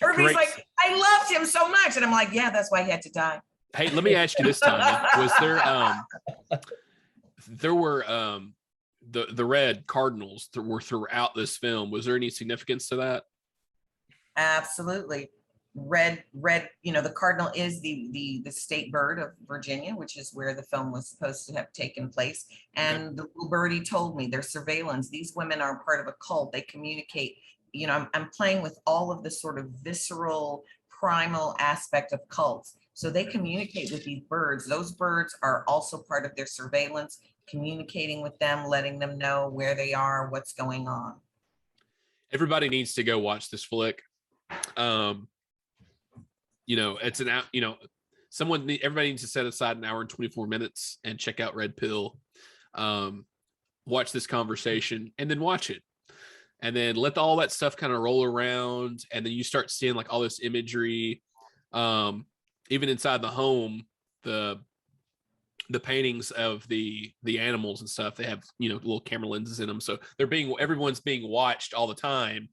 Everybody's Great. like, I loved him so much. And I'm like, yeah, that's why he had to die. Hey, let me ask you this, Tonya. Was there were the red cardinals that were throughout this film? Was there any significance to that? Absolutely. Red, the cardinal is the state bird of Virginia, which is where the film was supposed to have taken place. And the little birdie told me there's surveillance. These women are part of a cult. They communicate. I'm playing with all of the sort of visceral, primal aspect of cults. So they communicate with these birds. Those birds are also part of their surveillance, communicating with them, letting them know where they are, what's going on. Everybody needs to go watch this flick. It's everybody needs to set aside an hour and 24 minutes and check out Red Pill. Watch this conversation and then watch it. And then let all that stuff kind of roll around. And then you start seeing like all this imagery. Even inside the home, the paintings of the animals and stuff, they have, little camera lenses in them. So everyone's being watched all the time.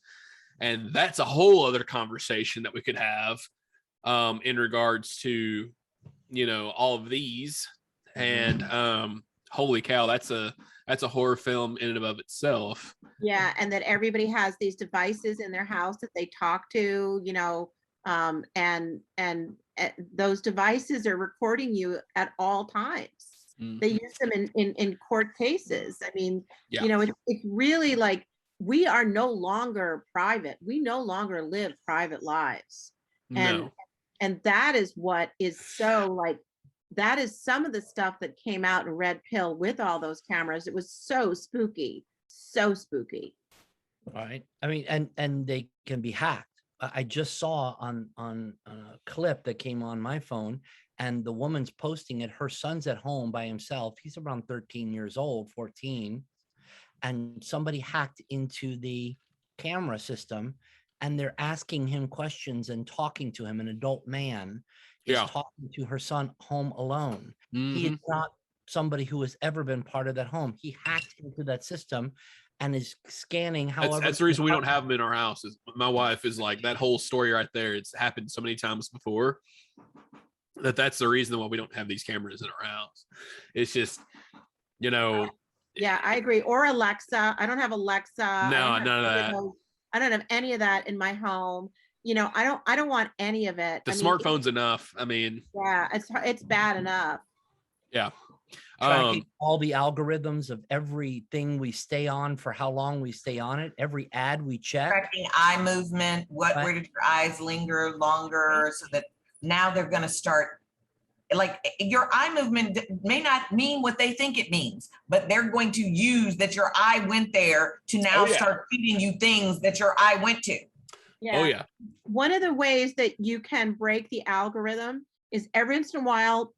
And that's a whole other conversation that we could have in regards to, all of these. And holy cow, that's a horror film in and of itself. Yeah, and that everybody has these devices in their house that they talk to, and those devices are recording you at all times. Mm-hmm. They use them in court cases. I mean, Yeah. it's really like we are no longer private. We no longer live private lives. And that is what is so like, that is some of the stuff that came out in Red Pill with all those cameras. It was so spooky, so spooky. Right. I mean, and they can be hacked. I just saw on a clip that came on my phone, and the woman's posting it. Her son's at home by himself. He's around 13 years old, 14. And somebody hacked into the camera system, and they're asking him questions and talking to him. An adult man is talking to her son home alone. Mm-hmm. He is not somebody who has ever been part of that home. He hacked into that system and is scanning. However, that's the reason we don't have them in our house. Is my wife is like, that whole story right there. It's happened so many times before that's the reason why we don't have these cameras in our house. It's just, Yeah, I agree. Or Alexa. I don't have Alexa. No, none of that. I don't have any of that in my home. I don't want any of it. The smartphone's enough. I mean, yeah, it's bad enough. Yeah. Tracking all the algorithms of everything we stay on, for how long we stay on it, every ad we check. Tracking eye movement, where did your eyes linger longer, so that now they're going to start, like, your eye movement may not mean what they think it means, but they're going to use that your eye went there to now start feeding you things that your eye went to. Yeah. Oh yeah. One of the ways that you can break the algorithm is every once in a while,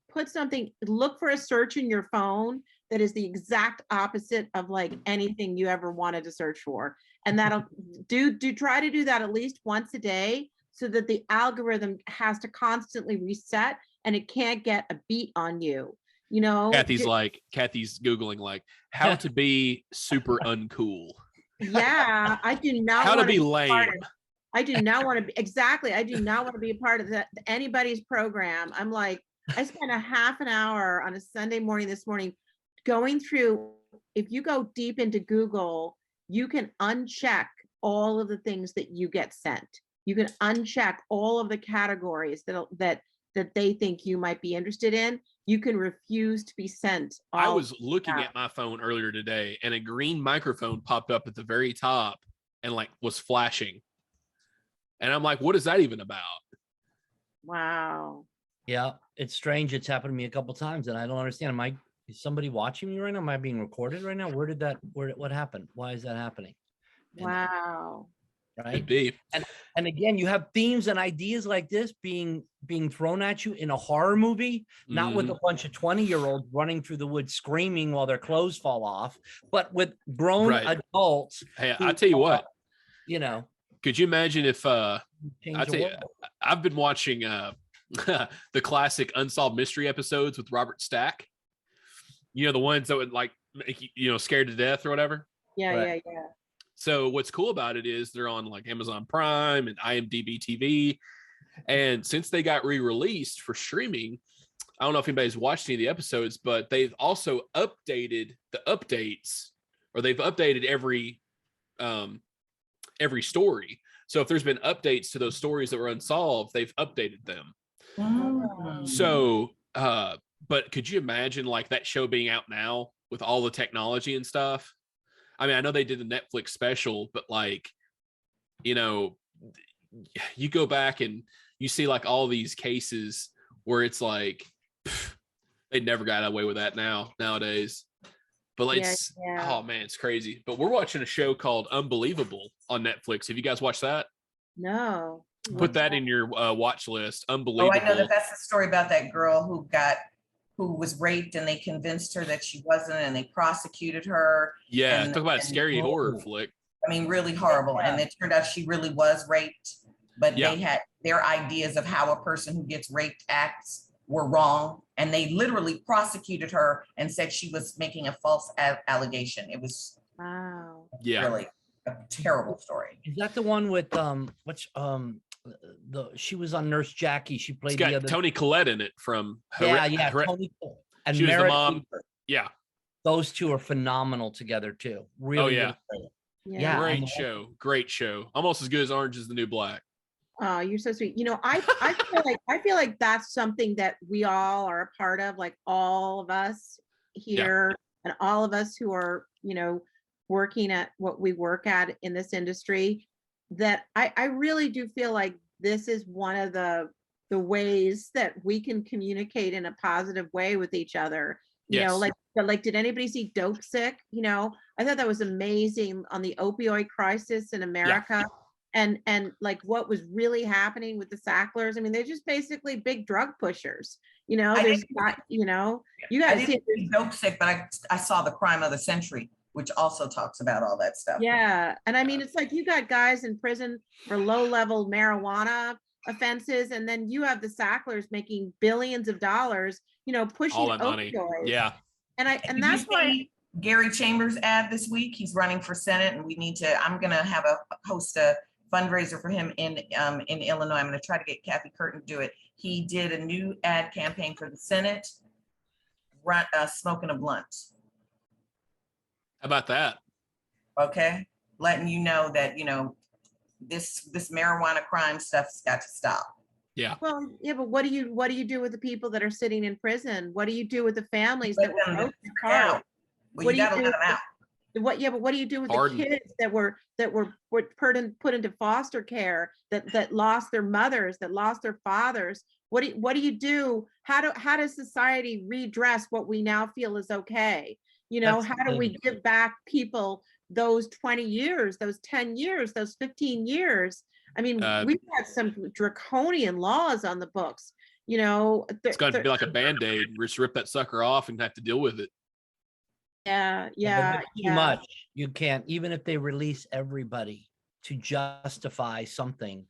look for a search in your phone that is the exact opposite of like anything you ever wanted to search for. And that'll try to do that at least once a day, so that the algorithm has to constantly reset and it can't get a beat on you. Kathy's Googling like how to be super uncool. Yeah, I do not how to be lame. I do not want to be I do not want to be a part of anybody's program. I'm like, I spent a half an hour on a Sunday morning this morning going through. If you go deep into Google, you can uncheck all of the things that you get sent. You can uncheck all of the categories that they think you might be interested in. You can refuse to be sent. I was looking at my phone earlier today, and a green microphone popped up at the very top and like was flashing. And I'm like, what is that even about? Wow. Yeah, it's strange. It's happened to me a couple times, and I don't understand. Is somebody watching me right now? Am I being recorded right now? What happened? Why is that happening? Wow. right? Could be. And again, you have themes and ideas like this being thrown at you in a horror movie, not with a bunch of 20-year-olds running through the woods screaming while their clothes fall off, but with grown adults. Hey, I tell you what, you know, could you imagine if I've been watching the classic Unsolved Mystery episodes with Robert Stack, you know, the ones that would like make you, you know, scared to death or whatever. Yeah. So what's cool about it is they're on like Amazon Prime and IMDB TV. And since they got re-released for streaming, I don't know if anybody's watched any of the episodes, but they've also updated the updates, or they've updated every story. So if there's been updates to those stories that were unsolved, they've updated them. So, but could you imagine like that show being out now with all the technology and stuff? I mean, I know they did the Netflix special, but like, you know, you go back and you see like all these cases where it's like, they never got away with that nowadays. But like, oh man, it's crazy. But we're watching a show called Unbelievable on Netflix. Have you guys watched that? No. Put that in your watch list. Unbelievable. Oh, I know that's the story about that girl who was raped and they convinced her that she wasn't, and they prosecuted her. Yeah, talk about a scary horror flick. I mean, really horrible. And it turned out she really was raped, but they had their ideas of how a person who gets raped acts were wrong. And they literally prosecuted her and said she was making a false allegation. It was really a terrible story. Is that the one with she was on Nurse Jackie? She played the other Toni Collette in it from Toni and she was Meredith the mom. Cooper. Yeah, those two are phenomenal together too. Really, great show, almost as good as Orange is the New Black. Oh, you're so sweet. You know, I feel like that's something that we all are a part of, like all of us here and all of us who are, you know, working at what we work at in this industry, that I really do feel like this is one of the ways that we can communicate in a positive way with each other. You know, like did anybody see Dope Sick? You know, I thought that was amazing on the opioid crisis in America. And like what was really happening with the Sacklers. I mean, they're just basically big drug pushers. You know, there's not, you know, you guys see Dope Sick, but I saw The Crime of the Century, which also talks about all that stuff. Yeah. And I mean, it's like you got guys in prison for low-level marijuana offenses, and then you have the Sacklers making billions of dollars, you know, pushing all that opioids. money. Yeah. And that's why Gary Chambers' ad this week. He's running for Senate, and I'm gonna have host a fundraiser for him in Illinois. I'm going to try to get Kathy Curtin to do it. He did a new ad campaign for the Senate, smoking a blunt. How about that? Okay, letting you know that, you know, this marijuana crime stuff's got to stop. Yeah. Well, yeah, but what do you do with the people that are sitting in prison? What do you do with the families that were broken apart? Well, you got to let them out. But what do you do with the kids that were put into foster care, that lost their mothers, that lost their fathers? What do you do? How does society redress what we now feel is okay? You know, how do we give back people those 20 years, those 10 years, those 15 years? I mean, we've had some draconian laws on the books. You know, it's going to be like a Band-Aid. We just rip that sucker off and have to deal with it. Yeah. Too much. You can't, even if they release everybody to justify something,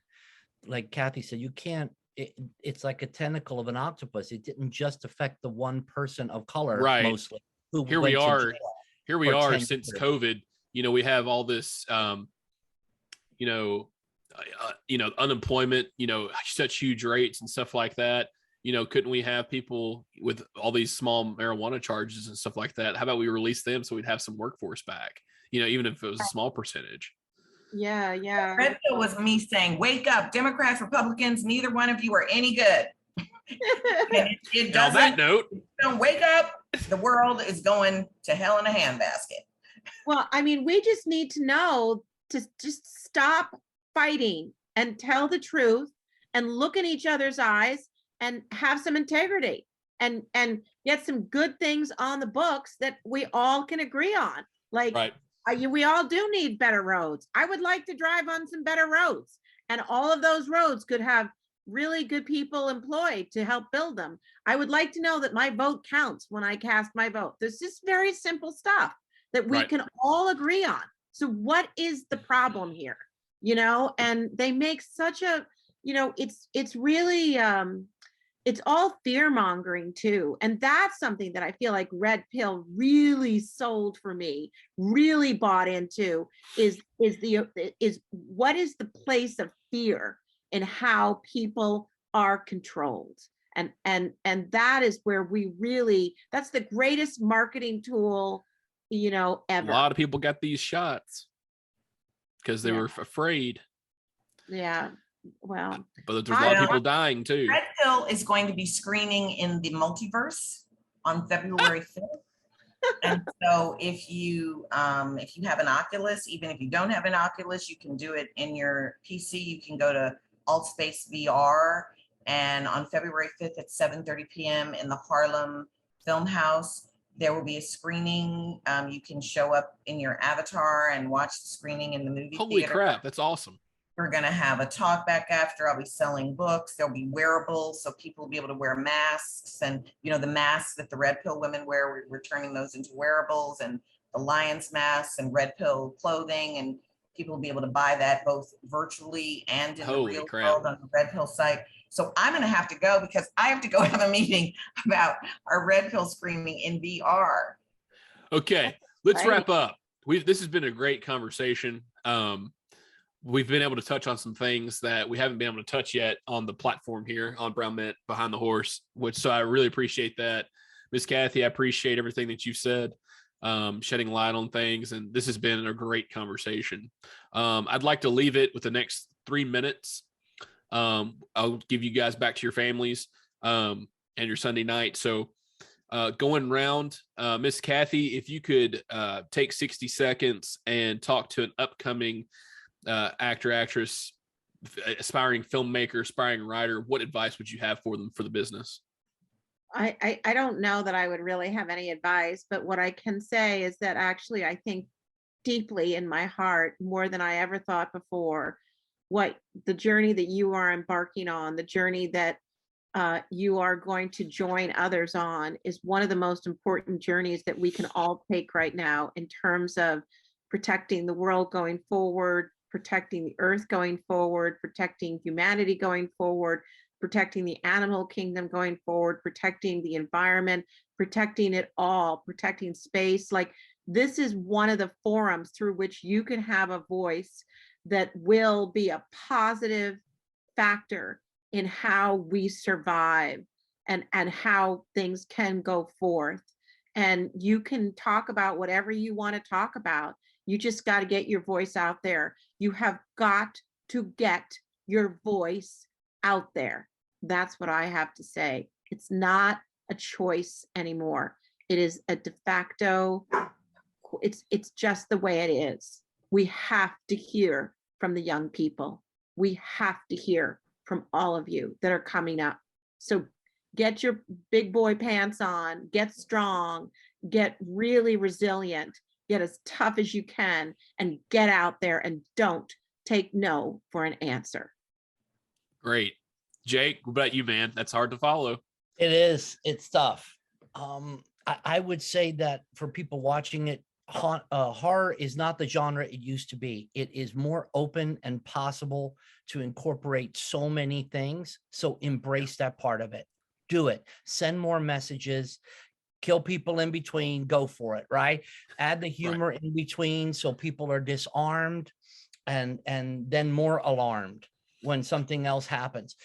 like Kathy said, you can't. It's like a tentacle of an octopus. It didn't just affect the one person of color, right? Mostly. Here we are since COVID. You know, we have all this, you know, unemployment. You know, such huge rates and stuff like that. You know, couldn't we have people with all these small marijuana charges and stuff like that? How about we release them so we'd have some workforce back? You know, even if it was a small percentage. Yeah. Red pill was me saying, "Wake up, Democrats, Republicans. Neither one of you are any good." It doesn't. On that note, don't wake up. The world is going to hell in a handbasket. Well, I mean, we just need to know to just stop fighting and tell the truth and look in each other's eyes and have some integrity and get some good things on the books that we all can agree on. Like, right. We all do need better roads. I would like to drive on some better roads, and all of those roads could have really good people employed to help build them. I would like to know that my vote counts when I cast my vote. There's just very simple stuff that we can all agree on. So what is the problem here? You know, and they make such a, you know, it's really, it's all fear mongering too. And that's something that I feel like Red Pill really sold for me, really bought into is what is the place of fear in how people are controlled. And that is where we really, that's the greatest marketing tool, you know, ever. A lot of people got these shots because they were afraid. Yeah. Well, but there's a lot of people dying too. Red Pill is going to be screening in the multiverse on February 5th. And so if you have an Oculus, even if you don't have an Oculus, you can do it in your PC. You can go to Altspace VR, and on February 5th at 7:30 p.m. in the Harlem Film House, there will be a screening. You can show up in your avatar and watch the screening in the movie Holy theater. crap, that's awesome. We're going to have a talk back after. I'll be selling books. There'll be wearables, so people will be able to wear masks. And, you know, the masks that the Red Pill women wear, we're turning those into wearables, and the Lions masks and Red Pill clothing. And people will be able to buy that both virtually and in the real world on the Red Pill site. So I'm going to have to go because I have to go have a meeting about our Red Pill screening in VR. Okay, let's wrap up. This has been a great conversation. We've been able to touch on some things that we haven't been able to touch yet on the platform here on Brown Mint Behind the Horse, so I really appreciate that. Miss Kathy, I appreciate everything that you've said, shedding light on things, and this has been a great conversation. I'd like to leave it with the next 3 minutes. I'll give you guys back to your families and your Sunday night. So going round, Miss Kathy, if you could take 60 seconds and talk to an upcoming actor, actress, aspiring filmmaker, aspiring writer, what advice would you have for them for the business? I don't know that I would really have any advice, but what I can say is that actually I think deeply in my heart, more than I ever thought before, what the journey that you are embarking on, the journey that you are going to join others on, is one of the most important journeys that we can all take right now in terms of protecting the world going forward, protecting the earth going forward, protecting humanity going forward, protecting the animal kingdom going forward, protecting the environment, protecting it all, protecting space. Like, this is one of the forums through which you can have a voice that will be a positive factor in how we survive and how things can go forth. And you can talk about whatever you want to talk about. You just got to get your voice out there. You have got to get your voice out there. That's what I have to say. It's not a choice anymore. It is a de facto, it's just the way it is. We have to hear from the young people. We have to hear from all of you that are coming up. So get your big boy pants on, get strong, get really resilient, get as tough as you can, and get out there and don't take no for an answer. Great. Jake, what about you, man? That's hard to follow. It is. It's tough. I would say that for people watching it, horror is not the genre it used to be. It is more open and possible to incorporate so many things. So embrace that part of it. Do it. Send more messages. Kill people in between. Go for it, right? Add the humor in between so people are disarmed and then more alarmed when something else happens.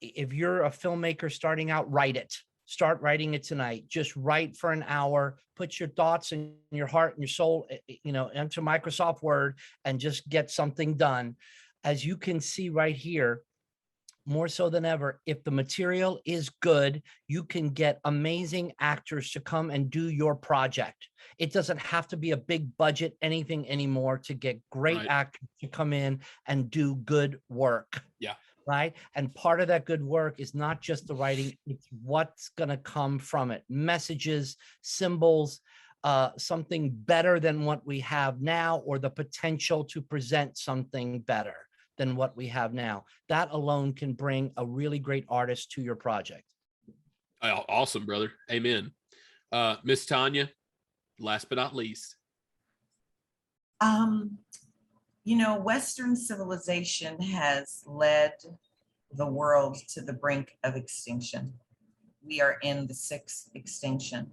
If you're a filmmaker starting out, write it. Start writing it tonight. Just write for an hour. Put your thoughts and your heart and your soul, into Microsoft Word and just get something done. As you can see right here, more so than ever, if the material is good, you can get amazing actors to come and do your project. It doesn't have to be a big budget anything anymore to get great actors to come in and do good work. Yeah. Right. And part of that good work is not just the writing, it's what's going to come from it. Messages, symbols, something better than what we have now, or the potential to present something better than what we have now. That alone can bring a really great artist to your project. Oh, awesome, brother. Amen. Miss Tonya, last but not least. You know, Western civilization has led the world to the brink of extinction. We are in the 6th extinction.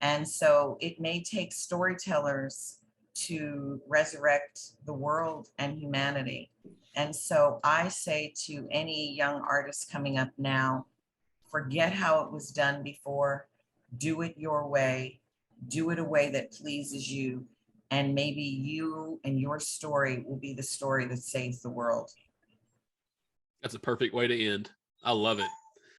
And so it may take storytellers to resurrect the world and humanity. And so I say to any young artist coming up now, forget how it was done before, do it your way, do it a way that pleases you. And maybe you and your story will be the story that saves the world. That's a perfect way to end. I love it.